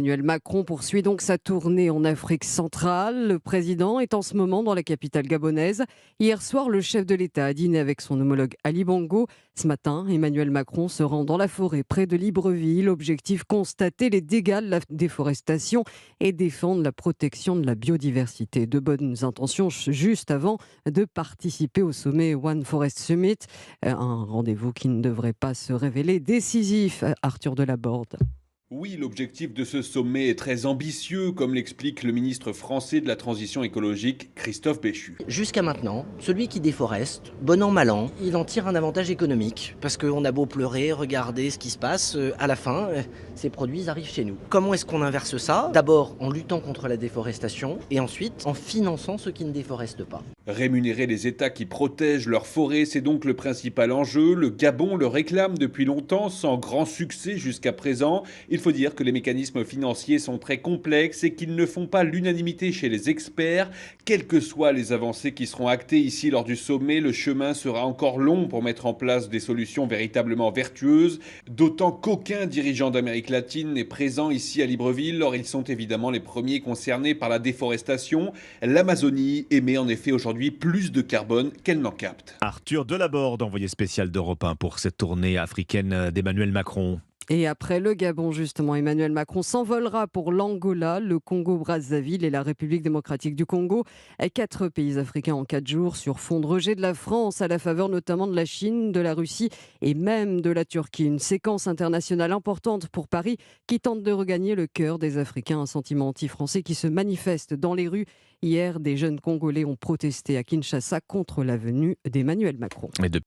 Emmanuel Macron poursuit donc sa tournée en Afrique centrale. Le président est en ce moment dans la capitale gabonaise. Hier soir, le chef de l'État a dîné avec son homologue Ali Bongo. Ce matin, Emmanuel Macron se rend dans la forêt près de Libreville. Objectif, constater les dégâts de la déforestation et défendre la protection de la biodiversité. De bonnes intentions juste avant de participer au sommet One Forest Summit. Un rendez-vous qui ne devrait pas se révéler décisif. Arthur Delaborde. Oui, l'objectif de ce sommet est très ambitieux, comme l'explique le ministre français de la Transition écologique, Christophe Béchu. Jusqu'à maintenant, celui qui déforeste, bon an mal an, il en tire un avantage économique. Parce qu'on a beau pleurer, regarder ce qui se passe, à la fin, ces produits arrivent chez nous. Comment est-ce qu'on inverse ça? D'abord en luttant contre la déforestation et ensuite en finançant ceux qui ne déforestent pas. Rémunérer les États qui protègent leurs forêts, c'est donc le principal enjeu. Le Gabon le réclame depuis longtemps, sans grand succès jusqu'à présent. Il faut dire que les mécanismes financiers sont très complexes et qu'ils ne font pas l'unanimité chez les experts. Quelles que soient les avancées qui seront actées ici lors du sommet, le chemin sera encore long pour mettre en place des solutions véritablement vertueuses. D'autant qu'aucun dirigeant d'Amérique latine n'est présent ici à Libreville. Or, ils sont évidemment les premiers concernés par la déforestation. L'Amazonie émet en effet aujourd'hui plus de carbone qu'elle n'en capte. Arthur Delaborde, envoyé spécial d'Europe 1 pour cette tournée africaine d'Emmanuel Macron. Et après le Gabon, justement, Emmanuel Macron s'envolera pour l'Angola, le Congo-Brazzaville et la République démocratique du Congo. 4 pays africains en 4 jours sur fond de rejet de la France, à la faveur notamment de la Chine, de la Russie et même de la Turquie. Une séquence internationale importante pour Paris qui tente de regagner le cœur des Africains. Un sentiment anti-français qui se manifeste dans les rues. Hier, des jeunes Congolais ont protesté à Kinshasa contre la venue d'Emmanuel Macron.